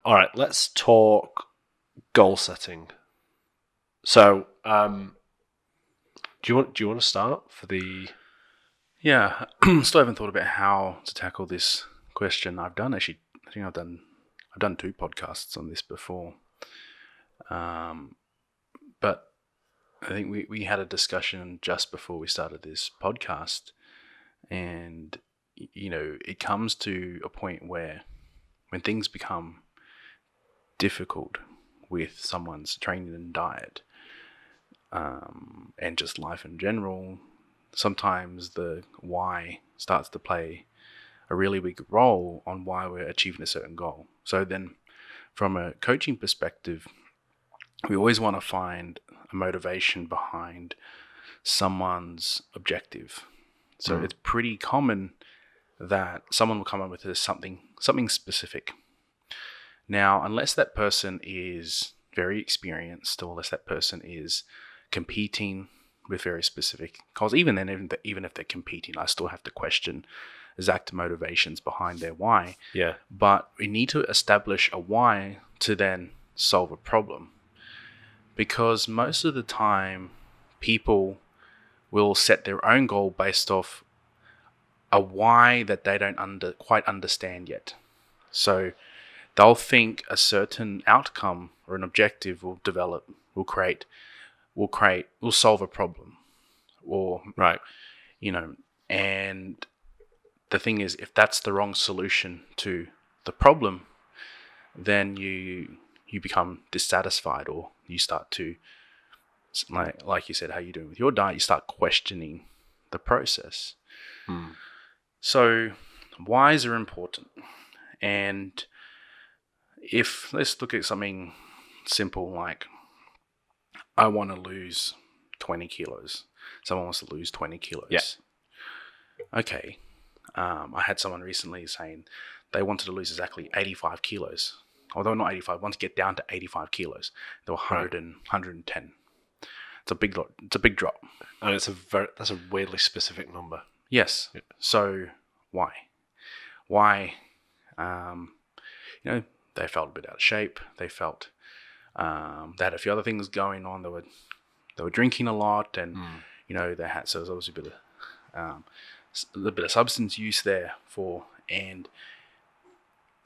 All right, let's talk goal setting. So, do you want to start for the? Yeah, still haven't thought about how to tackle this question. I think I've done two podcasts on this before. Um, but I think we had a discussion just before we started this podcast, and it comes to a point where when things become difficult with someone's training and diet, and just life in general, sometimes the why starts to play a really big role on why we're achieving a certain goal. So then, from a coaching perspective, we always want to find a motivation behind someone's objective. So it's pretty common that someone will come up with something specific. Now, unless that person is very experienced, or unless that person is competing with very specific goals, even then, even if they're competing, I still have to question exact motivations behind their why. Yeah. But we need to establish a why to then solve a problem. Because most of the time, people will set their own goal based off a why that they don't quite understand yet. So they'll think a certain outcome or an objective will develop, will solve a problem, or Right. and the thing is, if that's the wrong solution to the problem, then you become dissatisfied, or you start to, like you said, how you doing with your diet, you start questioning the process. So whys are important. And if, let's look at something simple like, I want to lose 20 kilos. Someone wants to lose 20 kilos. Yeah. Okay. I had someone recently saying they wanted to lose exactly 85 kilos. Although not 85, want to get down to 85 kilos. They were 100 and 110. It's a big lot. It's a big drop. And that's a weirdly specific number. Yes. Yeah. So why? Why? They felt a bit out of shape. They felt they had a few other things going on. They were drinking a lot, and they had, so there was obviously a bit of substance use there and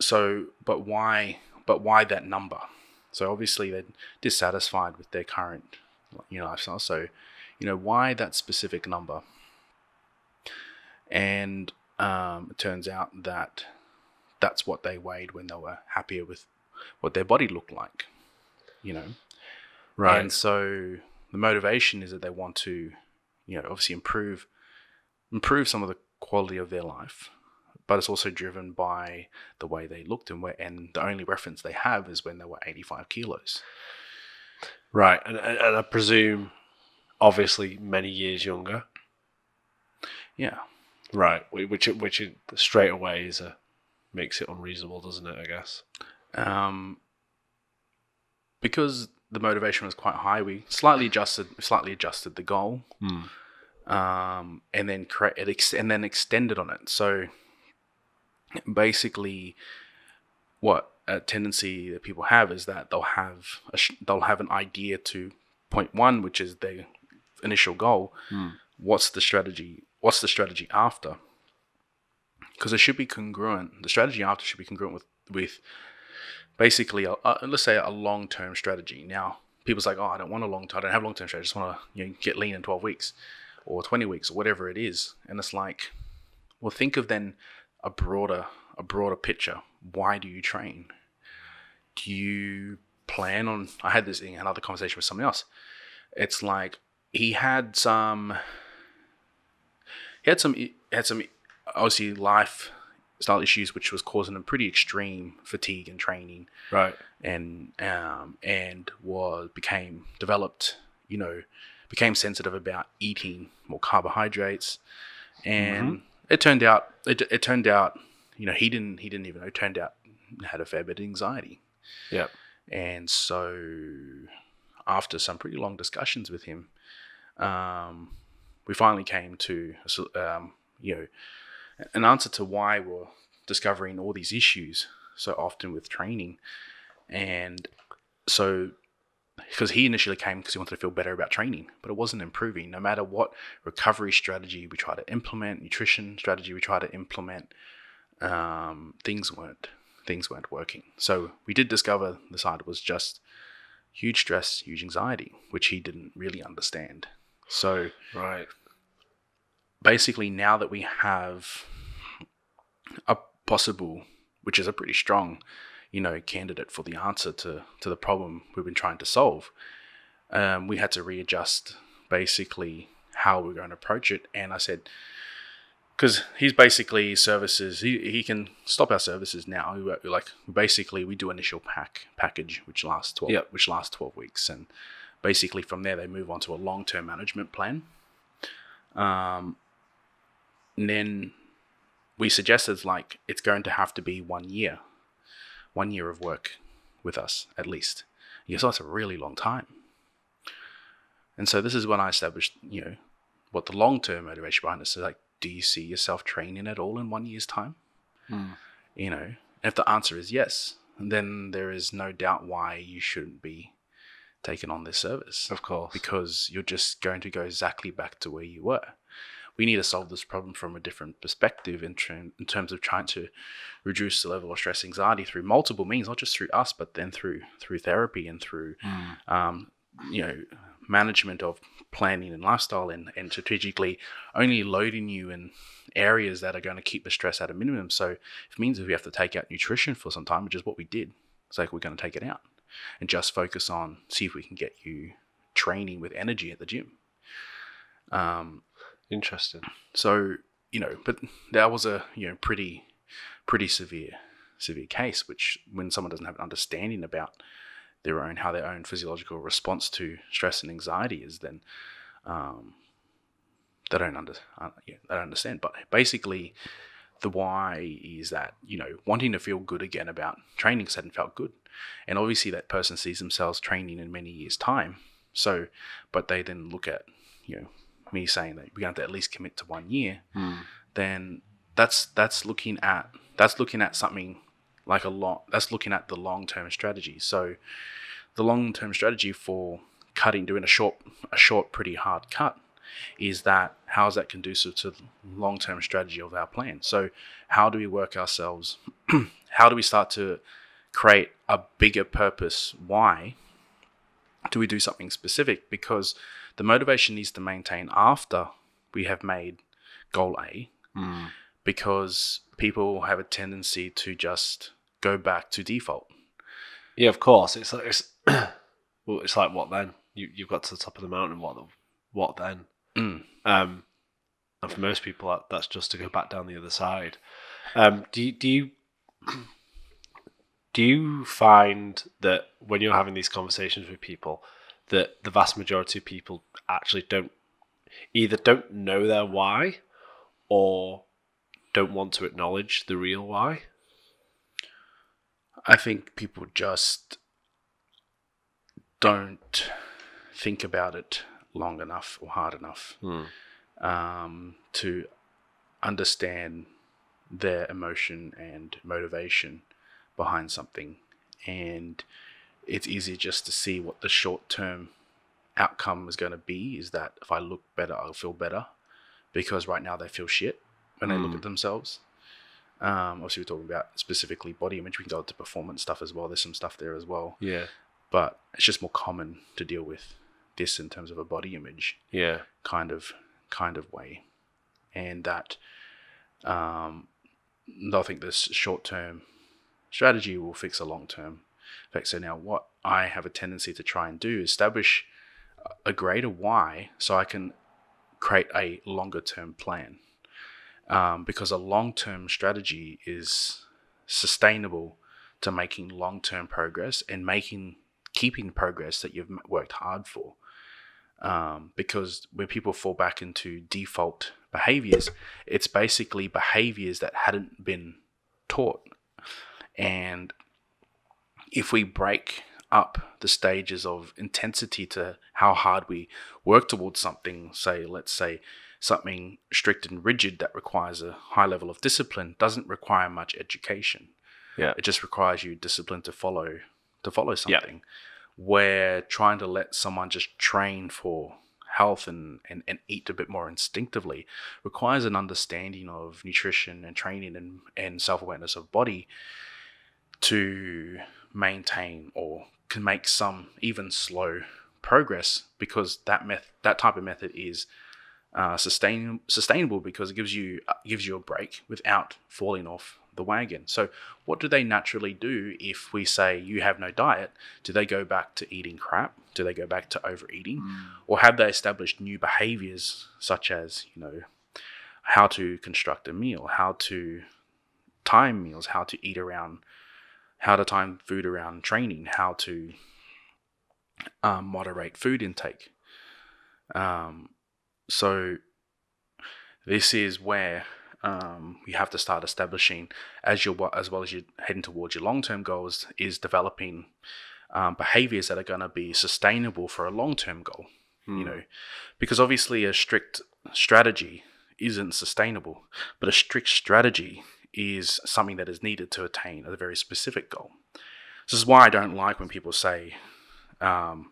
so, but why that number? So obviously they're dissatisfied with their current lifestyle. So why that specific number? And it turns out that that's what they weighed when they were happier with what their body looked like. Right. And so the motivation is that they want to obviously improve some of the quality of their life, but it's also driven by the way they looked, and the only reference they have is when they were 85 kilos. Right. And I presume, obviously, many years younger. Yeah. Right. Which straight away makes it unreasonable, doesn't it? I guess. Because the motivation was quite high, we slightly adjusted the goal, and then extended on it. So basically, what a tendency that people have is that they'll have an idea to point one, which is their initial goal. What's the strategy? What's the strategy after? Because it should be congruent. The strategy after should be congruent with basically, let's say, a long-term strategy. Now, people's like, I don't have a long-term strategy. I just want to get lean in 12 weeks or 20 weeks or whatever it is. And it's like, well, think of then a broader picture. Why do you train? Do you plan on? I had another conversation with someone else. It's like he had some obviously lifestyle issues, which was causing him pretty extreme fatigue and training. Right. And became sensitive about eating more carbohydrates, and it turned out he didn't even know. It turned out he had a fair bit of anxiety. Yeah. And so after some pretty long discussions with him, we finally came to an answer to why we're discovering all these issues. so often with training. And so, because he initially came because he wanted to feel better about training, but it wasn't improving. No matter what recovery strategy we try to implement, nutrition strategy we try to implement, things weren't working. So we did discover the side was just huge stress, huge anxiety, which he didn't really understand. So Right. basically, now that we have a possible, which is a pretty strong, candidate for the answer to the problem we've been trying to solve, we had to readjust basically how we're going to approach it. And I said, because he's basically services, he can stop our services now. We do initial package, which lasts 12 weeks, and basically from there they move on to a long-term management plan. And then we suggested it's going to have to be 1 year of work with us at least. Yes, that's a really long time. And so this is when I established, what the long-term motivation behind this is. Do you see yourself training at all in 1 year's time? If the answer is yes, then there is no doubt why you shouldn't be taking on this service. Of course. Because you're just going to go exactly back to where you were. We need to solve this problem from a different perspective in terms of trying to reduce the level of stress anxiety through multiple means, not just through us, but then through therapy and through management of planning and lifestyle, and strategically only loading you in areas that are going to keep the stress at a minimum. So if it means if we have to take out nutrition for some time, which is what we did, it's we're going to take it out and just focus on see if we can get you training with energy at the gym. Interesting. So, but that was a, pretty severe case, which when someone doesn't have an understanding about how their own physiological response to stress and anxiety is, then they don't understand. But basically, the why is that, wanting to feel good again about training because they hadn't felt good. And obviously that person sees themselves training in many years' time. So, but they then look at, me saying that we're going to have to at least commit to 1 year, then that's looking at something like that's looking at the long-term strategy. So the long-term strategy for doing a short, pretty hard cut is that how is that conducive to the long-term strategy of our plan? So how do we work ourselves? How do we start to create a bigger purpose? Why do we do something specific? Because the motivation needs to maintain after we have made goal A, because people have a tendency to just go back to default. Yeah, of course. It's like what then? You've got to the top of the mountain. What then? And for most people, that's just to go back down the other side. Do you find that when you're having these conversations with people, that the vast majority of people actually don't know their why, or don't want to acknowledge the real why? I think people just don't think about it long enough or hard enough to understand their emotion and motivation behind something. And it's easy just to see what the short-term outcome is going to be, is that if I look better, I'll feel better, because right now they feel shit when they look at themselves. Obviously, we're talking about specifically body image. We can go into performance stuff as well. There's some stuff there as well. Yeah. But it's just more common to deal with this in terms of a body image kind of way. And that I think this short-term strategy will fix a long-term effect. So now what I have a tendency to try and do is establish a greater why so I can create a longer-term plan. Because a long-term strategy is sustainable to making long-term progress and keeping progress that you've worked hard for. Because when people fall back into default behaviors, it's basically behaviors that hadn't been taught. And if we break up the stages of intensity to how hard we work towards something, let's say something strict and rigid that requires a high level of discipline doesn't require much education. Yeah. It just requires you discipline to follow something. Where trying to let someone just train for health and eat a bit more instinctively requires an understanding of nutrition and training and self-awareness of body to maintain or can make some even slow progress, because that type of method is sustainable because it gives you a break without falling off the wagon. So what do they naturally do if we say you have no diet? Do they go back to eating crap? Do they go back to overeating? Or have they established new behaviors such as, how to construct a meal, how to time meals, how to time food around training, how to moderate food intake? So this is where you have to start establishing, as well as you're heading towards your long-term goals, is developing behaviors that are going to be sustainable for a long-term goal. Because obviously a strict strategy isn't sustainable, but a strict strategy is something that is needed to attain a very specific goal. This is why I don't like when people say, it's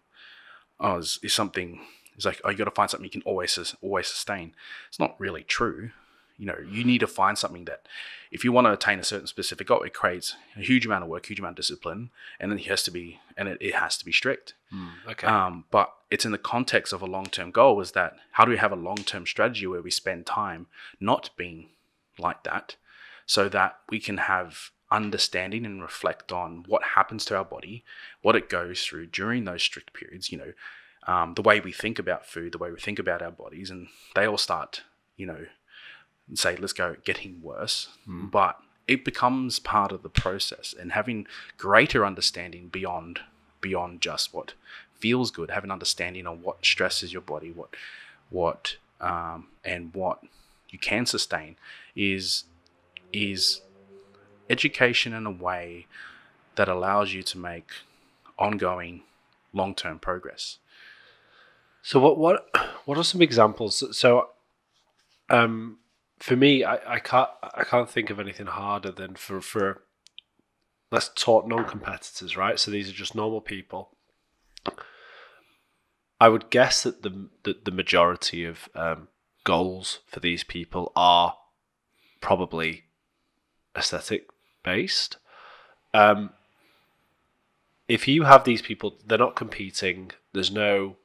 like, you got to find something you can always sustain. It's not really true. You need to find something that, if you want to attain a certain specific goal, it creates a huge amount of work, huge amount of discipline, and it has to be strict. Okay. But it's in the context of a long-term goal, is that how do we have a long-term strategy where we spend time not being like that, so that we can have understanding and reflect on what happens to our body, what it goes through during those strict periods, the way we think about food, the way we think about our bodies, and they all start, say, let's go, getting worse. But it becomes part of the process, and having greater understanding beyond just what feels good, having understanding on what stresses your body, what and what you can sustain is education in a way that allows you to make ongoing long-term progress. So what are some examples? So, for me, I can't think of anything harder than for let's talk non-competitors, right? So these are just normal people. I would guess that the majority of goals for these people are probably aesthetic based. If you have these people, they're not competing. There's no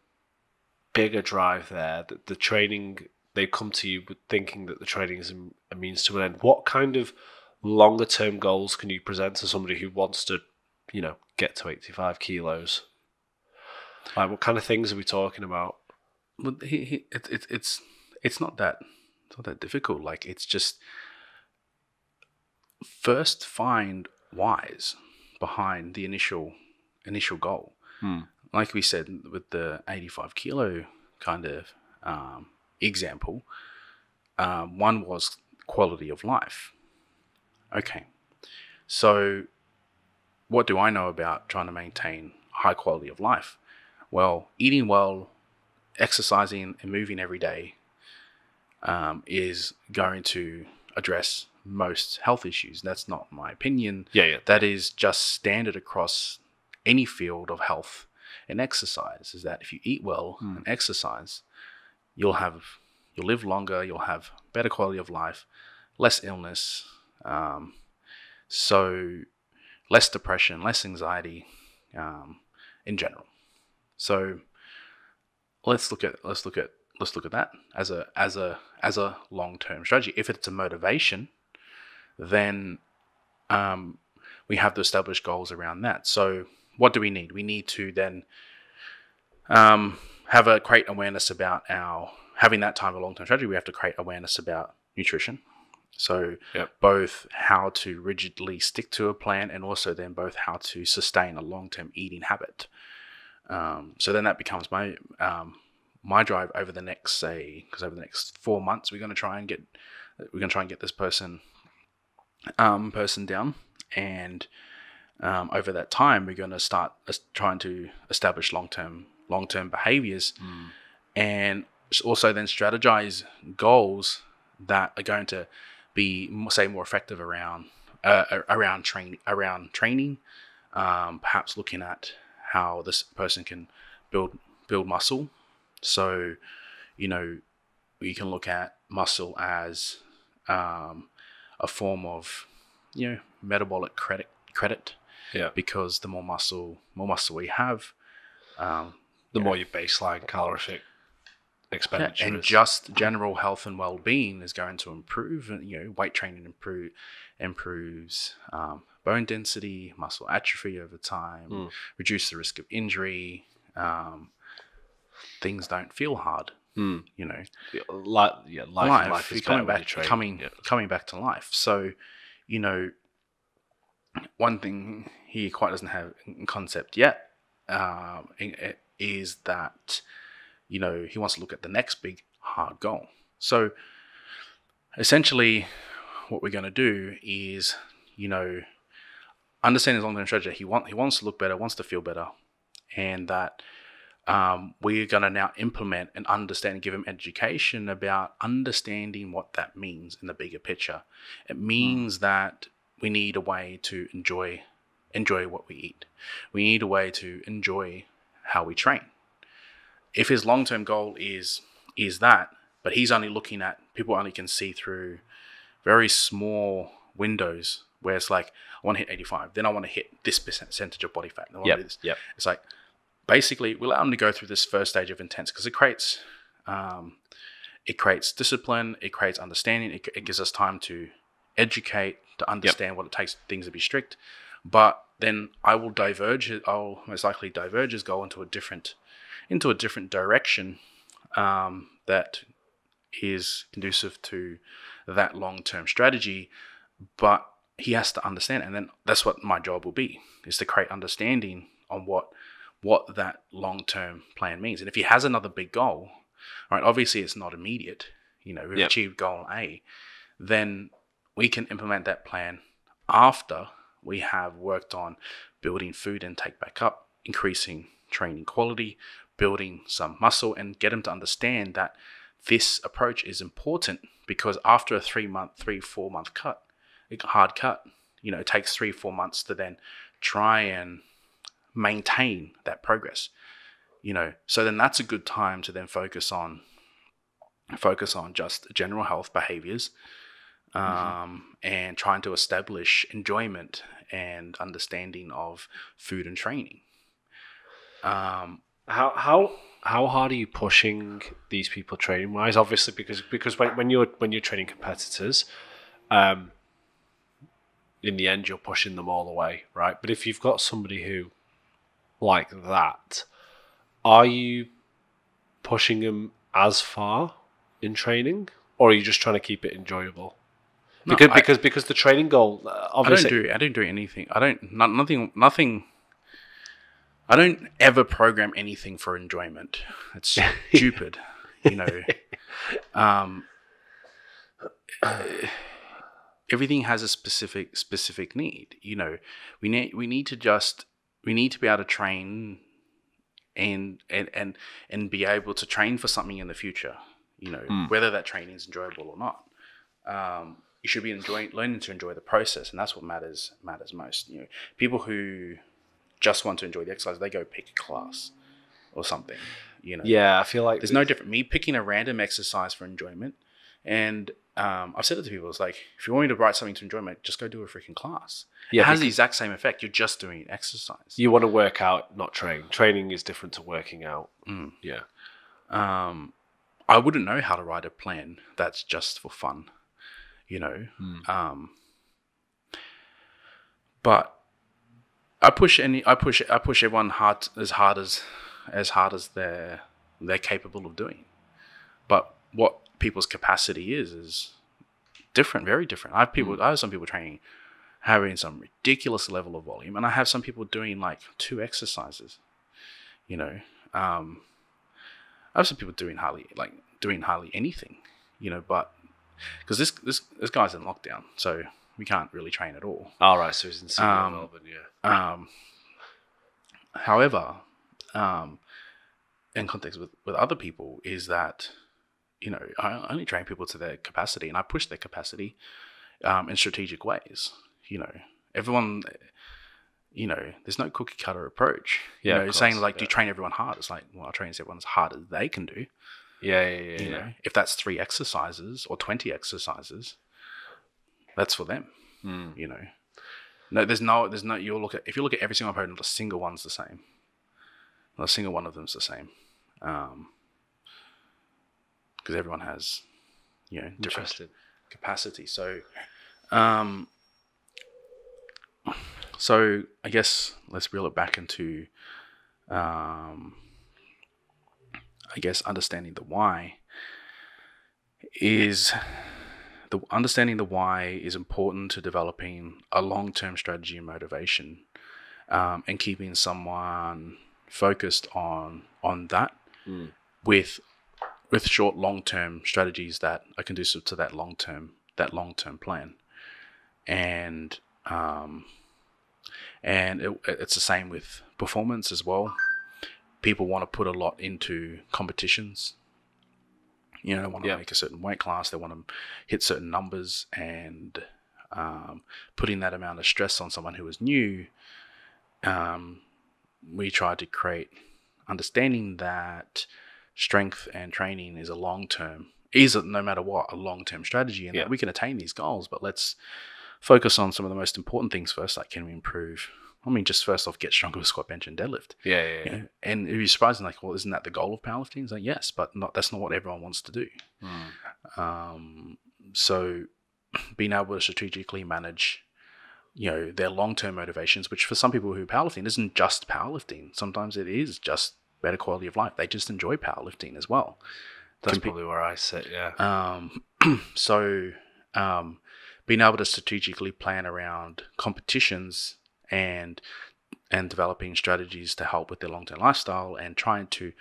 bigger drive there. That the training, they come to you with thinking that the training is a means to an end. What kind of longer term goals can you present to somebody who wants to, get to 85 kilos? Like, what kind of things are we talking about? Well, it's not that difficult. Like, it's just first find whys behind the initial goal. Like we said with the 85 kilo kind of example, one was quality of life. Okay, so what do I know about trying to maintain high quality of life? Well, eating well, exercising and moving every day is going to address most health issues. That's not my opinion. Yeah. That is just standard across any field of health and exercise, is that if you eat well and exercise, you'll live longer, you'll have better quality of life, less illness, so less depression, less anxiety, in general. So let's look at that as a long-term strategy. If it's a motivation, then we have to establish goals around that. So what do we need? We need to then have a great awareness about having that time of long-term strategy. We have to create awareness about nutrition. So both how to rigidly stick to a plan, and also then both how to sustain a long-term eating habit. So then that becomes my drive over the next, because over the next 4 months we're going to try and get this person down, and over that time we're going to start trying to establish long-term behaviors, and also then strategize goals that are going to be, say, more effective around around training, perhaps looking at how this person can build muscle. So, you know, you can look at muscle as a form of, you know, metabolic credit. Yeah. Because the more muscle we have, the more your baseline calorific expenditure and is. just general health and well-being is going to improve. And, you know, weight training improves bone density, muscle atrophy over time, reduce the risk of injury. Things don't feel hard. You know, life is coming back to life. So, you know, one thing he quite doesn't have in concept yet is that, you know, he wants to look at the next big hard goal. So essentially what we're going to do is, you know, understand his long-term strategy. He wants to look better, wants to feel better, and that we're going to now implement and understand and give him education about understanding what that means in the bigger picture. It means that we need a way to enjoy what we eat. We need a way to enjoy how we train. If his long-term goal is that, but he's only looking at, people only can see through very small windows where it's like, I want to hit 85, then I want to hit this percentage of body fat. It's like, basically, we allow him to go through this first stage of intense because it creates discipline, it creates understanding, it gives us time to educate, to understand what it takes things to be strict. But then I'll most likely diverge his goal into a different direction that is conducive to that long-term strategy. But he has to understand, and then that's what my job will be, is to create understanding on what that long-term plan means. And if he has another big goal, right, obviously it's not immediate, you know, we've achieved goal A, then we can implement that plan after we have worked on building food intake back up, increasing training quality, building some muscle, and get him to understand that this approach is important, because after a 3-4 month cut, hard cut, you know, it takes 3-4 months to then try and maintain that progress, you know. So then that's a good time to then focus on just general health behaviors, and trying to establish enjoyment and understanding of food and training. How hard are you pushing these people training wise? Obviously, because when you're training competitors, in the end you're pushing them all the way, right? But if you've got somebody who like that, are you pushing them as far in training, or are you just trying to keep it enjoyable? Because the training goal, obviously, I don't do anything. Nothing. I don't ever program anything for enjoyment. It's stupid, you know. Everything has a specific need. You know, we need to be able to train and be able to train for something in the future. You know, whether that training is enjoyable or not. You should be learning to enjoy the process, and that's what matters most. You know, people who just want to enjoy the exercise, they go pick a class or something. You know, yeah, I feel like there's no different. Me picking a random exercise for enjoyment, and I've said it to people. It's like, if you want me to write something to enjoyment, just go do a freaking class. Yeah, it has the exact same effect. You're just doing exercise. You want to work out, not train. Training is different to working out. Yeah. I wouldn't know how to write a plan that's just for fun. You know, but I push everyone as hard as they're capable of doing. But what people's capacity is different, very different. I have some people training, having some ridiculous level of volume, and I have some people doing like 2 exercises. You know, I have some people doing hardly anything. You know, but because this guy's in lockdown, so we can't really train at all. All right, so he's in Sydney, Melbourne, yeah. However, in context with other people, is that, you know, I only train people to their capacity, and I push their capacity in strategic ways. everyone, there's no cookie cutter approach. Yeah, of course, saying like, do you train everyone hard? It's like, well, I train everyone as hard as they can do. Yeah. If that's 3 exercises or 20 exercises, that's for them. No, there's no. If you look at every single opponent, not a single one's the same. Not a single one of them's the same. Because everyone has, different capacity. So, so I guess let's reel it back into, understanding the why is important to developing a long-term strategy and motivation, and keeping someone focused on that with short long-term strategies that are conducive to that long-term plan. And it's the same with performance as well. People want to put a lot into competitions. They want to make a certain weight class. They want to hit certain numbers, and putting that amount of stress on someone who is new, we try to create understanding that strength and training is no matter what, a long-term strategy, and that we can attain these goals. But let's focus on some of the most important things first. Like, can we improve? Just first off, get stronger with squat, bench, and deadlift. Yeah. And it'd be surprising, like, well, isn't that the goal of powerlifting? It's like, yes, but that's not what everyone wants to do. So being able to strategically manage, their long-term motivations, which for some people who powerlifting isn't just powerlifting. Sometimes it is just better quality of life. They just enjoy powerlifting as well. That's probably where I sit, yeah. So being able to strategically plan around competitions and developing strategies to help with their long-term lifestyle, and trying to,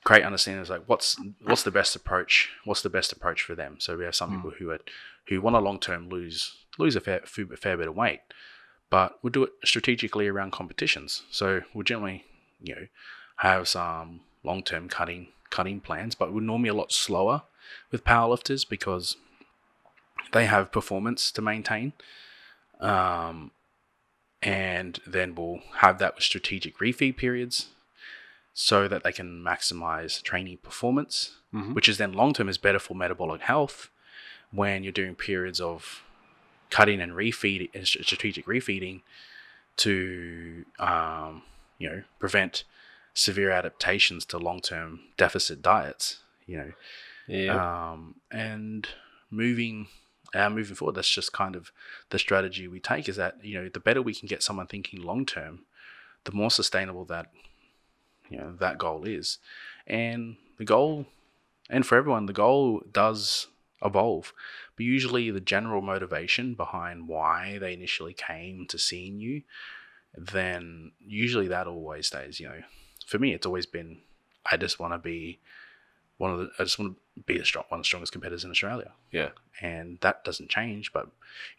create understandings like what's the best approach? What's the best approach for them? So we have some people who want to long-term lose a fair bit of weight, but we'll do it strategically around competitions. So we'll generally, have some long-term cutting plans, but we're normally a lot slower with powerlifters because they have performance to maintain. And then we'll have that with strategic refeed periods so that they can maximize training performance, which is then long-term is better for metabolic health when you're doing periods of cutting and refeeding and strategic refeeding to, prevent severe adaptations to long-term deficit diets, and moving forward, that's just kind of the strategy we take, is that, the better we can get someone thinking long-term, the more sustainable that goal is. And for everyone, the goal does evolve, but usually the general motivation behind why they initially came to seeing you, then usually that always stays. For me, it's always been, I just want to be one of the strongest competitors in Australia. Yeah. And that doesn't change, but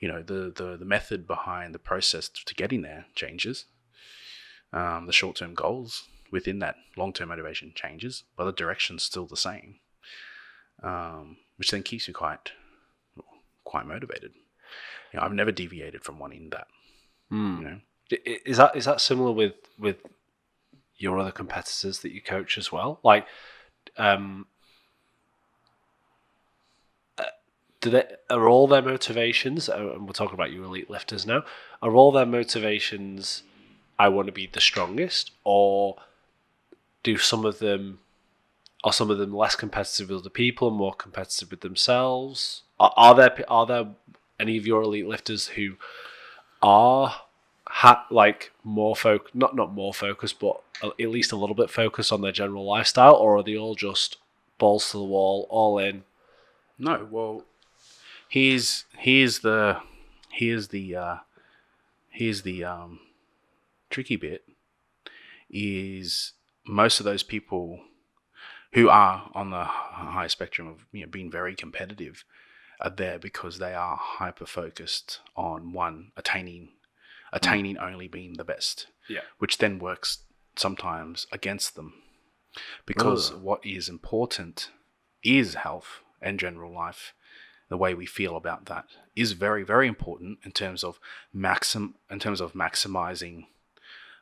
the method behind the process to getting there changes. The short-term goals within that long-term motivation changes, but the direction's still the same. Which then keeps you quite motivated. I've never deviated from wanting that. Is that similar with your other competitors that you coach as well? Like, are all their motivations, and we're talking about you elite lifters now, are all their motivations, I want to be the strongest, or are some of them less competitive with other people and more competitive with themselves? Are there any of your elite lifters who are more not more focused, but at least a little bit focused on their general lifestyle, or are they all just balls to the wall, all in? No, well, here's the tricky bit, is most of those people who are on the high spectrum of being very competitive are there because they are hyper focused on attaining only being the best. Yeah. Which then works sometimes against them, because what is important is health and general life, the way we feel about that is very, very important in terms of maximizing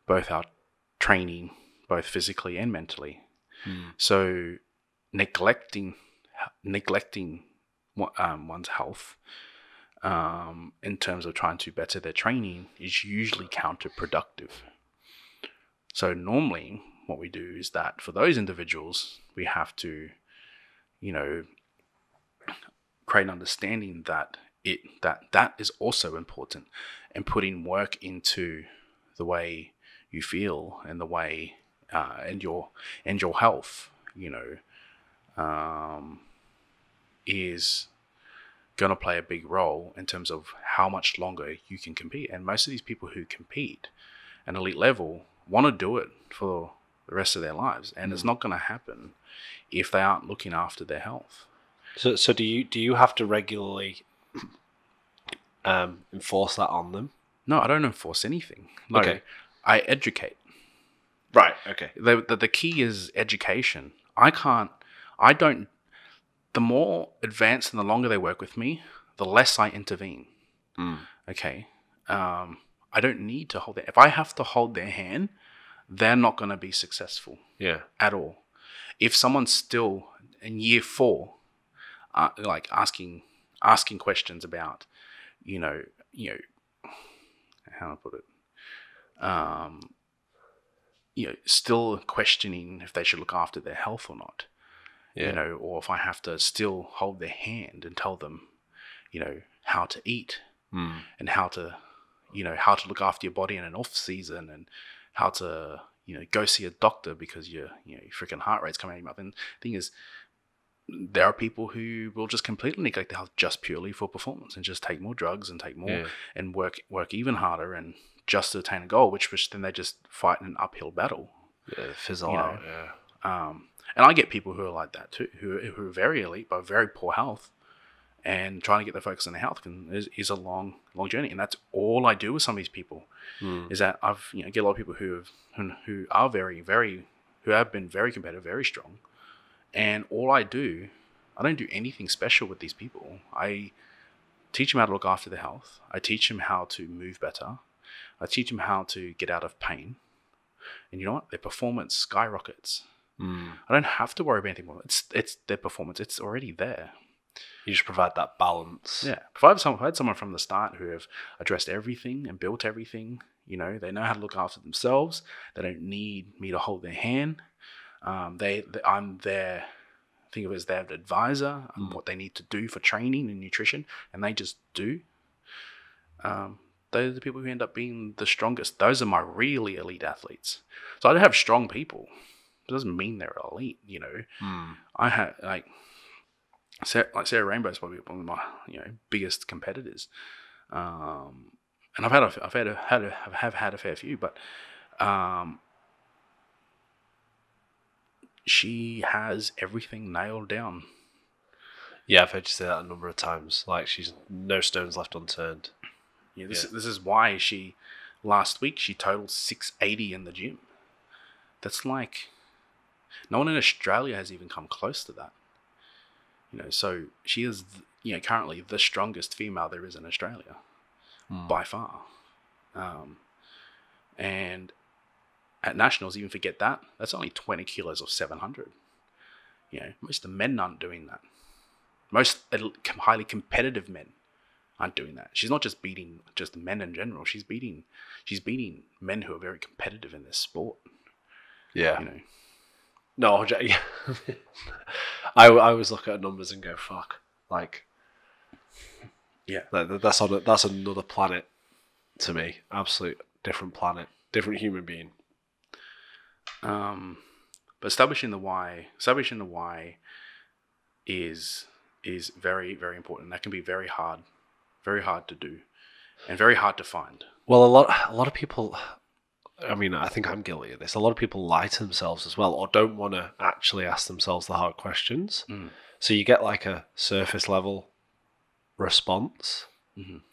both our training, both physically and mentally. So neglecting one's health in terms of trying to better their training is usually counterproductive. So normally what we do is that for those individuals, we have to, create an understanding that that is also important, and putting work into the way you feel and the way and your health, is going to play a big role in terms of how much longer you can compete. And most of these people who compete at an elite level want to do it for the rest of their lives, and it's not going to happen if they aren't looking after their health. So do you have to regularly enforce that on them? No, I don't enforce anything. No, Okay. I educate. Right. Okay. The key is education. The more advanced and the longer they work with me, the less I intervene. Okay. I don't need to hold if I have to hold their hand, they're not going to be successful. Yeah. At all. If someone's still in year 4, like asking questions about, how do I put it? Still questioning if they should look after their health or not. Yeah. Or if I have to still hold their hand and tell them, how to eat and how to look after your body in an off season, and how to, go see a doctor because your freaking heart rate's coming out of your mouth. And the thing is, there are people who will just completely neglect their health just purely for performance and just take more drugs and take more and work even harder and just to attain a goal, which then they just fight in an uphill battle. Yeah, fizzle out. Yeah. And I get people who are like that too, who are very elite but very poor health, and trying to get their focus on their health is a long journey. And that's all I do with some of these people. Is that I've get a lot of people who are very, very, who have been very competitive, very strong, and I don't do anything special with these people. I teach them how to look after their health. I teach them how to move better. I teach them how to get out of pain. And you know what? Their performance skyrockets. I don't have to worry about anything more. It's their performance. It's already there. You just provide that balance. Yeah. If I had someone from the start who have addressed everything and built everything, they know how to look after themselves. They don't need me to hold their hand. I'm their, think of it as their advisor on what they need to do for training and nutrition, and they just do. Those are the people who end up being the strongest. Those are my really elite athletes. So I don't have strong people. It doesn't mean they're elite, I have Sarah Rainbow is probably one of my biggest competitors, and I've had a fair few, but she has everything nailed down. Yeah, I've heard you say that a number of times. Like, she's no stones left unturned. This is why last week she totaled 680 in the gym. That's like, no one in Australia has even come close to that. So she is, currently the strongest female there is in Australia, by far. And at nationals, even forget that, that's only 20 kilos of 700. Most of the men aren't doing that. Most highly competitive men aren't doing that. She's not just beating just men in general. She's beating men who are very competitive in this sport. Yeah. No, yeah. I always look at numbers and go, fuck. Like, yeah, that's another planet to me. Absolute different planet, different human being. But establishing the why is very, very important. That can be very hard to do, and very hard to find. Well, a lot of people. I mean, I think I'm guilty of this. A lot of people lie to themselves as well, or don't want to actually ask themselves the hard questions. So you get like a surface level response.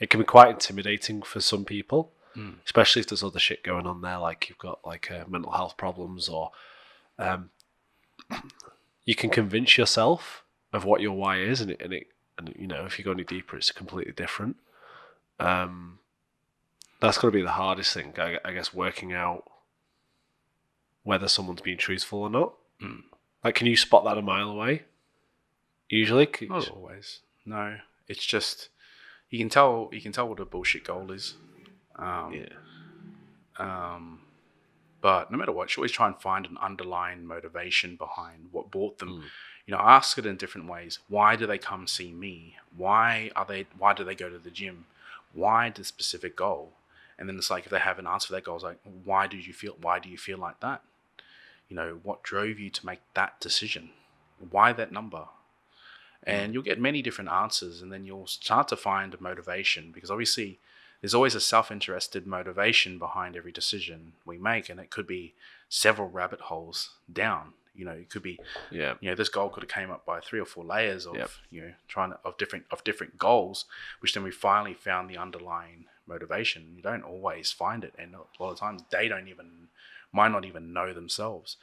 It can be quite intimidating for some people, especially if there's other shit going on there, like you've got like mental health problems, or you can convince yourself of what your why is, and and you know, if you go any deeper, it's completely different. That's got to be the hardest thing, I guess, working out whether someone's being truthful or not. Like, can you spot that a mile away? Usually, Not always. No, it's just you can tell what a bullshit goal is. But no matter what, you should always try and find an underlying motivation behind what brought them. You know, ask it in different ways. Why do they come see me? Why do they go to the gym? Why the specific goal? And then it's like, if they have an answer for that goal, it's like, why do you feel like that? You know, what drove you to make that decision? Why that number? And you'll get many different answers, and then you'll start to find a motivation, because obviously there's always a self-interested motivation behind every decision we make, and it could be several rabbit holes down. You know, it could be, you know, this goal could have came up by 3 or 4 layers of, you know, of different goals, which then we finally found the underlying motivation. You don't always find it, and a lot of times they might not even know themselves.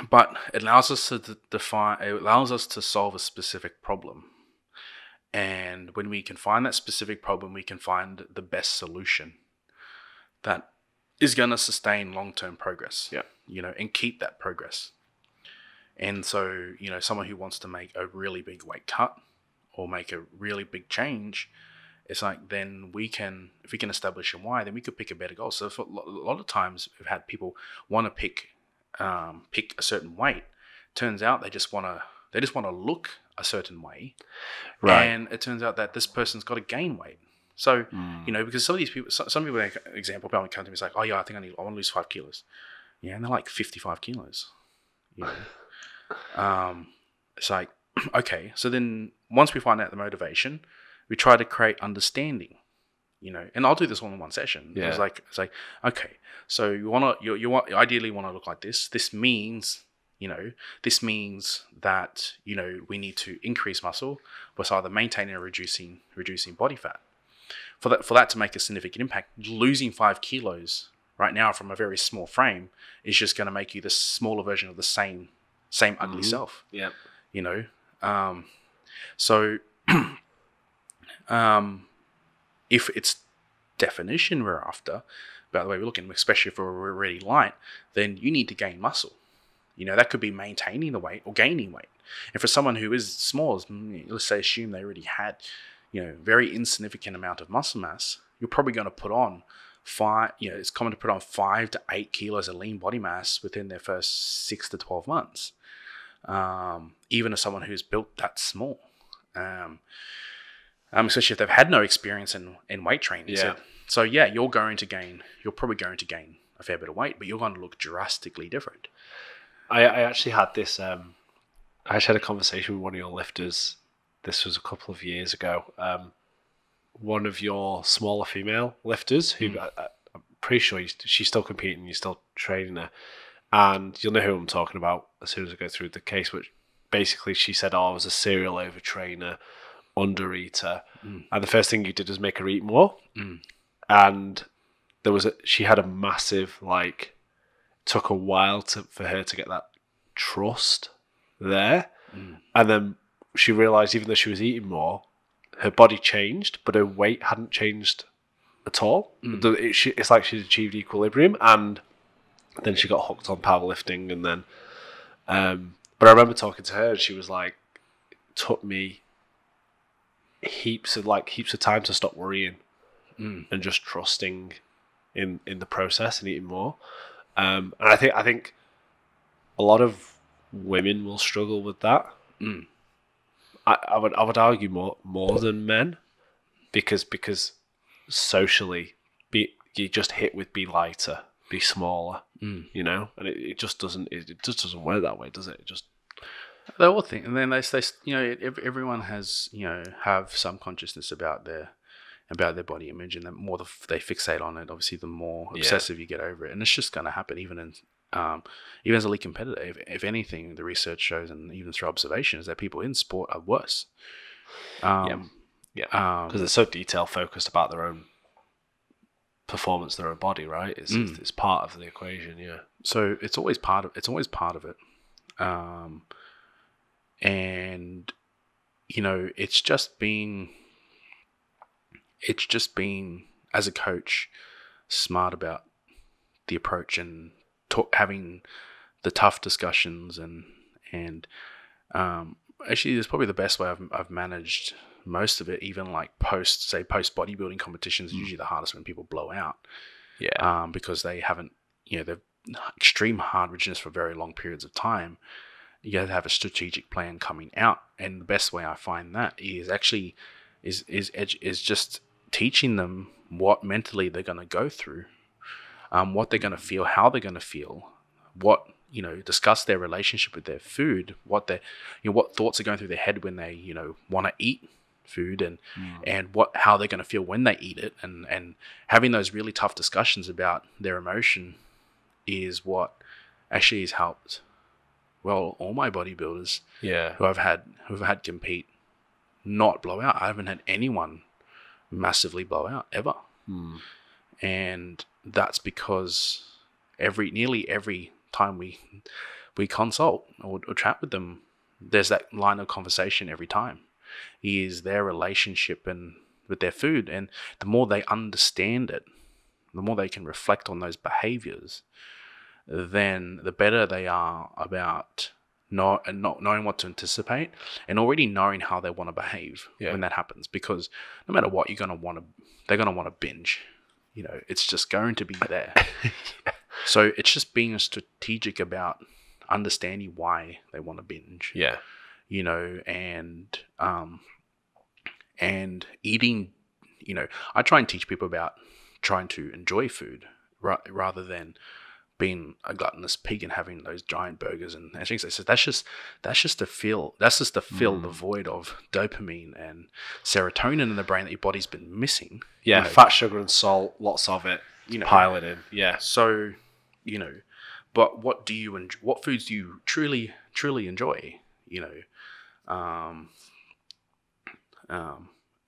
But it allows us to it allows us to solve a specific problem. And when we can find that specific problem, we can find the best solution that is going to sustain long-term progress. You know, and keep that progress. And so, you know, someone who wants to make a really big weight cut or make a really big change, it's like, then if we can establish a why, then we could pick a better goal. So for a lot of times we've had people want to pick a certain weight. Turns out they just want to look a certain way, right? And it turns out that this person's got to gain weight. So you know, because some people, like, example, come to me and say, "Oh yeah, I want to lose 5 kilos." Yeah, and they're like 55 kilos. You know, it's like, okay. So then once we find out the motivation, we try to create understanding. You know, and I'll do this all in one session. It's like, okay, so you ideally want to look like this. This means that, you know, we need to increase muscle, but either maintaining or reducing body fat. For that to make a significant impact, losing 5 kilos right now from a very small frame is just going to make you the smaller version of the same ugly self. Yeah, you know, so. If it's definition we're after, by the way we're looking, especially if we're already light, then you need to gain muscle. You know, that could be maintaining the weight or gaining weight. And for someone who is small, let's say assume they already had, you know, very insignificant amount of muscle mass, you're probably going to put on it's common to put on 5 to 8 kilos of lean body mass within their first 6 to 12 months. Even as someone who's built that small. Especially if they've had no experience in weight training. So you're probably going to gain a fair bit of weight, but you're going to look drastically different. I actually had this, I actually had a conversation with one of your lifters. This was a couple of years ago. One of your smaller female lifters, who I'm pretty sure she's still competing, you're still training her. And you'll know who I'm talking about as soon as I go through the case, which basically she said, I was a serial overtrainer, under-eater, and the first thing you did was make her eat more. And she had a massive, like, took a while for her to get that trust there. And then she realized, even though she was eating more, her body changed, but her weight hadn't changed at all. It's like she'd achieved equilibrium, and then she got hooked on powerlifting. And then but I remember talking to her, and she was like, it took me heaps of time to stop worrying and just trusting in the process and eating more. And I think a lot of women will struggle with that. I would argue more than men, because socially, you just hit with be lighter, be smaller, you know, and it just doesn't work that way, does it? It just. They all think, and then they you know, everyone has, you know, have some consciousness about their body image, and the more they fixate on it, obviously the more obsessive you get over it, and it's just going to happen even as a elite competitor. If anything, the research shows, and even through observation, is that people in sport are worse. Because they're so detail focused about their own performance, their own body, right? It's part of the equation, yeah. So it's always part of it. And, you know, it's just being, as a coach, smart about the approach and having the tough discussions and actually, it's probably the best way I've managed most of it. Even like post bodybuilding competitions, is usually the hardest when people blow out. Yeah. Because they haven't, you know, they've extreme hard rigidness for very long periods of time. You have to have a strategic plan coming out, and the best way I find that is actually is just teaching them what mentally they're going to go through, what they're going to feel, how they're going to feel, what, you know, discuss their relationship with their food, what thoughts are going through their head when they, you know, want to eat food, and how they're going to feel when they eat it, and having those really tough discussions about their emotion is what actually has helped, well, all my bodybuilders who I've had compete not blow out. I haven't had anyone massively blow out ever. And that's because nearly every time we consult or chat with them, there's that line of conversation every time. Is their relationship and with their food, and the more they understand it, the more they can reflect on those behaviors, then the better they are about not knowing what to anticipate, and already knowing how they want to behave when that happens. Because no matter what, they're going to want to binge. You know, it's just going to be there. So it's just being strategic about understanding why they want to binge. Yeah. You know, and eating, you know, I try and teach people about trying to enjoy food rather than being a gluttonous pig and having those giant burgers and things. So that's just to fill the void of dopamine and serotonin in the brain that your body's been missing. Yeah, you know. Fat, sugar, and salt, lots of it. You know, piling in. Yeah. So, you know, but what foods do you truly enjoy? You know,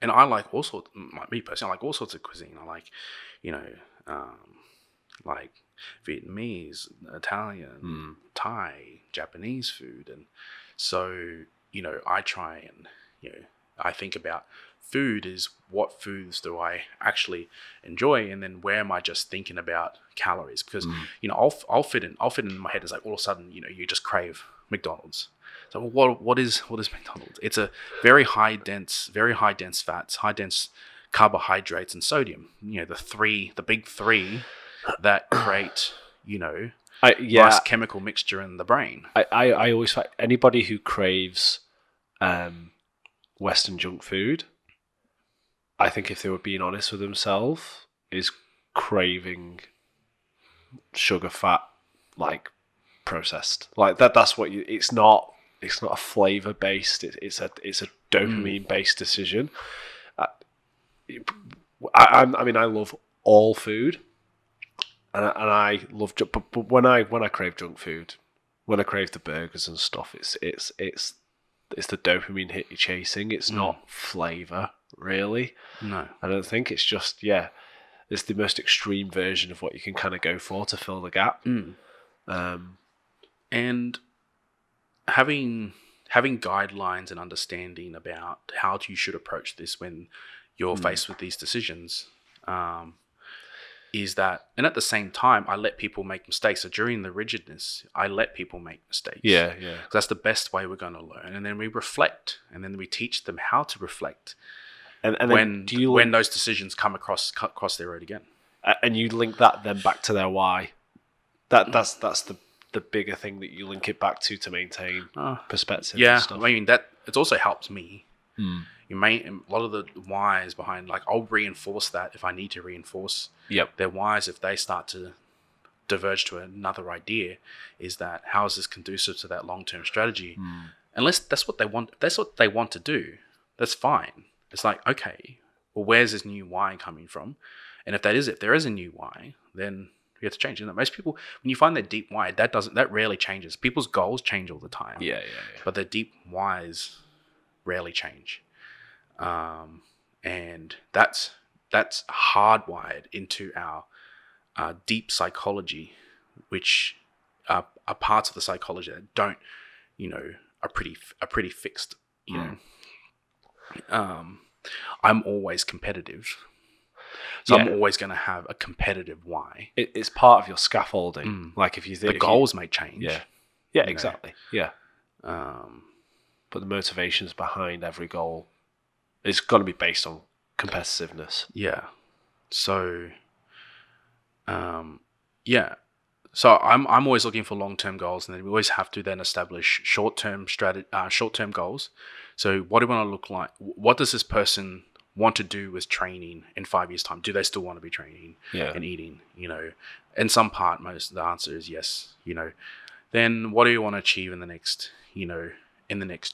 and I like all sorts. Me personally, I like all sorts of cuisine. I like, you know, like Vietnamese, Italian, Thai, Japanese food, and so, you know, I try and, you know, I think about food is what foods do I actually enjoy, and then where am I just thinking about calories? Because you know, I'll fit in my head. It's like all of a sudden, you know, you just crave McDonald's. So what is McDonald's? It's a very high dense fats, high dense carbohydrates and sodium. You know, the big three that create, you know, nice chemical mixture in the brain. I always find anybody who craves Western junk food, I think if they were being honest with themselves, is craving sugar, fat, like processed, like that. That's what you. It's not a flavor based. It's a dopamine based decision. I mean, I love all food, and I love. But when I crave junk food, when I crave the burgers and stuff, it's the dopamine hit you're chasing. It's not flavor, really. No, I don't think. It's just it's the most extreme version of what you can kind of go for to fill the gap. And having guidelines and understanding about how you should approach this when you're faced with these decisions, is that, and at the same time, I let people make mistakes. So during the rigidness, I let people make mistakes. Yeah. That's the best way we're going to learn. And then we reflect, and then we teach them how to reflect. And when those decisions come across their road again. And you link that then back to their why. That's the bigger thing that you link it back to maintain perspective. Yeah, and stuff. I mean that it also helps me. A lot of the whys behind, like, I'll reinforce that if I need to reinforce their whys. If they start to diverge to another idea, is that how is this conducive to that long-term strategy? Unless that's what they want. If that's what they want to do, that's fine. It's like, okay, well, where's this new why coming from? And if there is a new why, then we have to change. And most people, when you find their deep why, that rarely changes. People's goals change all the time. Yeah. But their deep whys rarely change. And that's hardwired into our deep psychology, which are parts of the psychology that don't, you know, pretty fixed. You know, I'm always competitive, so I'm always going to have a competitive why. It's part of your scaffolding. Like if you think the goals may change. Yeah, exactly. Yeah. Um, But the motivations behind every goal is going to be based on competitiveness. Yeah. So, So I'm always looking for long-term goals, and then we always have to then establish short-term goals. So what do we want to look like? What does this person want to do with training in 5 years' time? Do they still want to be training and eating? You know, in some part, the answer is yes. You know, then what do you want to achieve in the next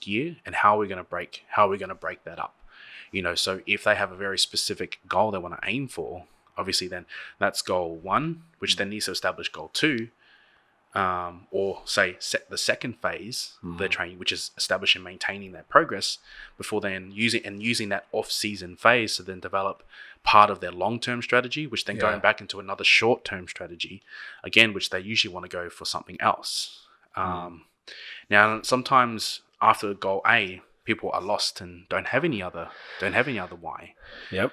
year, and how are we going to break that up? You know, so if they have a very specific goal they want to aim for, obviously then that's goal 1, which then needs to establish goal 2, or say set the second phase of their training, which is establishing and maintaining their progress before then using that off-season phase to then develop part of their long-term strategy, which then going back into another short-term strategy, again, which they usually want to go for something else. Now, sometimes after goal A, people are lost and don't have any other why. Yep.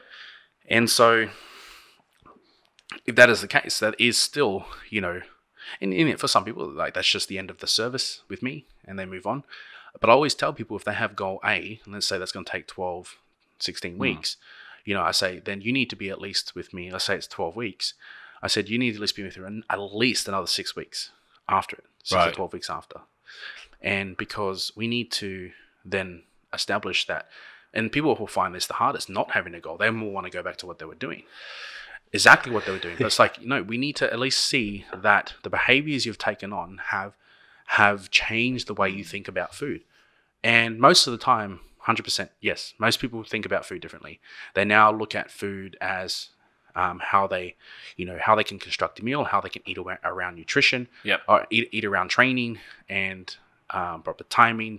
And so, if that is the case, that is still, you know, in it for some people, like that's just the end of the service with me, and they move on. But I always tell people if they have goal A, and let's say that's going to take 12, 16 weeks, you know, I say then you need to be at least with me. Let's say it's 12 weeks. I said you need to at least be with me at least another 6 weeks after it, 6 to 12 weeks after. And because we need to then establish that, and people will find this the hardest, not having a goal. They more want to go back to what they were doing. Exactly what they were doing. But it's like, you know, we need to at least see that the behaviors you've taken on have changed the way you think about food. And most of the time, 100%, yes, most people think about food differently. They now look at food as how they can construct a meal, how they can eat around nutrition, or eat around training, and proper timing,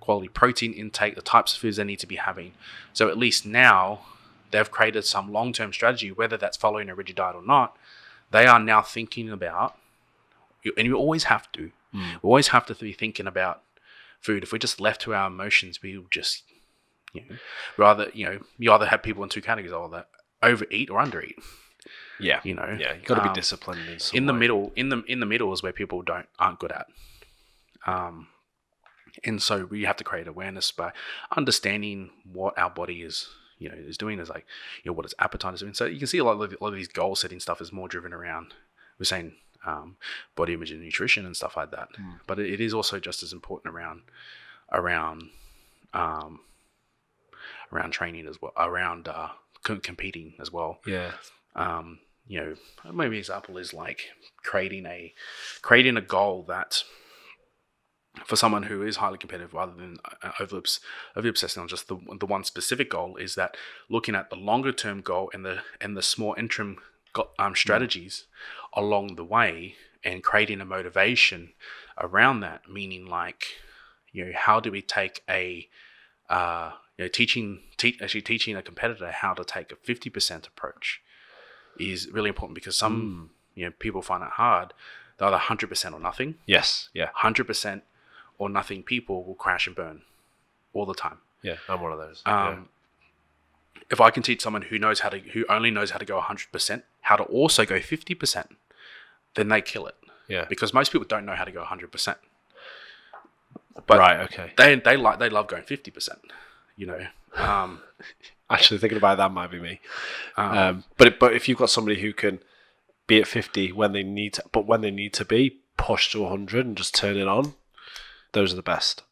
quality protein intake, the types of foods they need to be having. So at least now they've created some long-term strategy, whether that's following a rigid diet or not. They are now thinking about, and you always have to, we always have to be thinking about food. If we're just left to our emotions, we will just, you either have people in two categories, or that overeat or undereat. Yeah, you know, you've got to be disciplined in the middle. In the middle is where people aren't good at. And so we have to create awareness by understanding what our body is doing, is like, you know, what its appetite is doing. So you can see a lot of these goal setting stuff is more driven around, we're saying, body image and nutrition and stuff like that. But it is also just as important around training as well, around competing as well. Yeah. You know, maybe an example is like creating a goal that, for someone who is highly competitive, rather than overly obsessing on just the one specific goal, is that looking at the longer term goal and the small interim strategies along the way, and creating a motivation around that. Meaning, like, you know, how do we take teaching a competitor how to take a 50% approach is really important, because some people find it hard. They're either 100% or nothing. Yes. Yeah. 100% or nothing people will crash and burn all the time. Yeah, I'm one of those. If I can teach someone who only knows how to go 100%, how to also go 50%, then they kill it. Yeah. Because most people don't know how to go 100%. But right. Okay. They love going 50%. You know. Actually, thinking about that might be me. But if you've got somebody who can be at 50 when they need to, but when they need to be pushed to 100 and just turn it on, those are the best.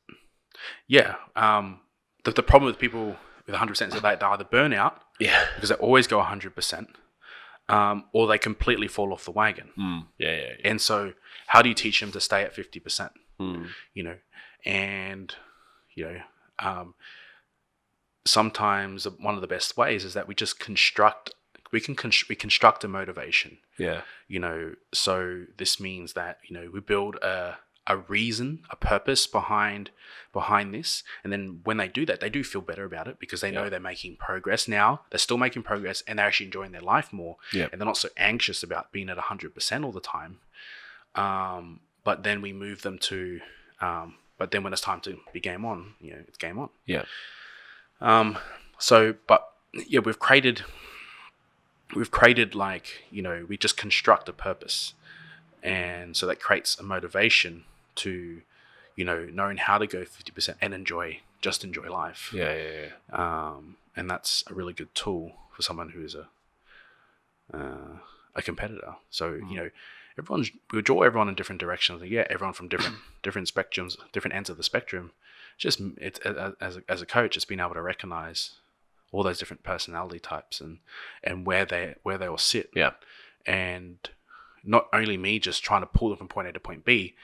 Yeah. The problem with people with 100% is that they either burn out, because they always go 100%, or they completely fall off the wagon. Yeah. And so, how do you teach them to stay at 50%? You know, and you know, sometimes one of the best ways is that we just construct a motivation. Yeah. You know, so this means that, you know, we build a reason, a purpose behind this, and then when they do that, they do feel better about it, because they know they're making progress now. They're still making progress, and they're actually enjoying their life more, and they're not so anxious about being at 100% all the time. But then we move them to, But then when it's time to be game on, it's game on. Yeah. But yeah, we've created like, we just construct a purpose. And so that creates a motivation to, knowing how to go 50% and enjoy life. Yeah. And that's a really good tool for someone who is a competitor. So, we draw everyone in different directions. Everyone from different spectrums, different ends of the spectrum. It's as a coach, it's being able to recognize all those different personality types and where they all sit. Yeah. And not only me just trying to pull them from point A to point B,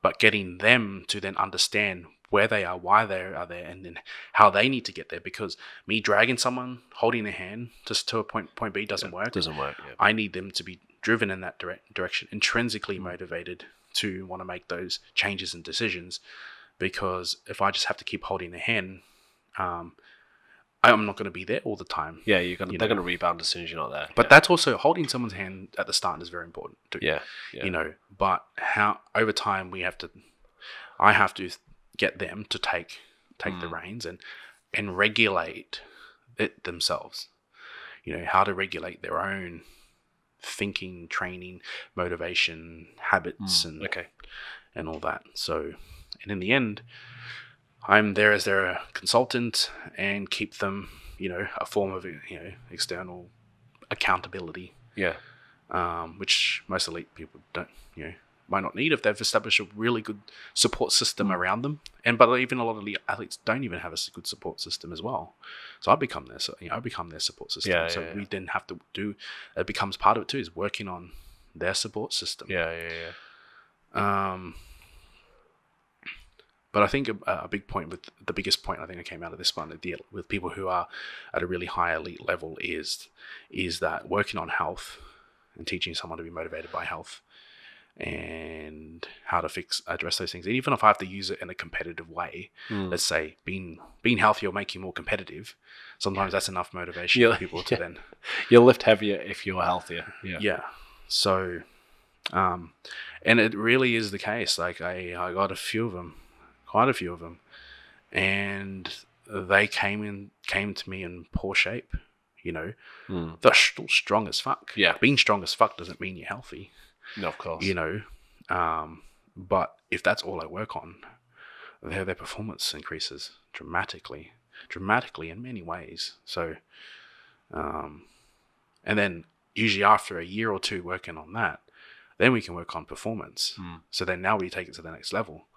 but getting them to then understand where they are, why they are there, and then how they need to get there. Because me dragging someone, holding their hand just to a point B doesn't work. Doesn't work. Yeah. I need them to be driven in that direction, intrinsically motivated to want to make those changes and decisions. Because if I just have to keep holding their hand, I'm not going to be there all the time. Yeah, they're going to rebound as soon as you're not there. But that's also holding someone's hand at the start is very important too. Yeah. But how over time I have to get them to take the reins and regulate it themselves. How to regulate their own thinking, training, motivation, habits, and all that. So, and in the end, I'm there as their consultant and keep them, a form of, external accountability. Yeah. Which most elite people don't, might not need if they've established a really good support system around them. But even a lot of the athletes don't even have a good support system as well. So I become their support system. We then have to it becomes part of it too, is working on their support system. Yeah. But I think a big point the biggest point I think that came out of this one with people who are at a really high elite level is that working on health and teaching someone to be motivated by health and how to address those things. And even if I have to use it in a competitive way, let's say being healthy will make you more competitive. Sometimes that's enough motivation for people to then... You'll lift heavier if you're healthier. Yeah. So, and it really is the case. Like I got quite a few of them, and they came to me in poor shape. They're still strong as fuck. Yeah. Being strong as fuck doesn't mean you're healthy. No, of course. But if that's all I work on, their performance increases dramatically in many ways. So, and then usually after a year or two working on that, then we can work on performance. So then now we take it to the next level.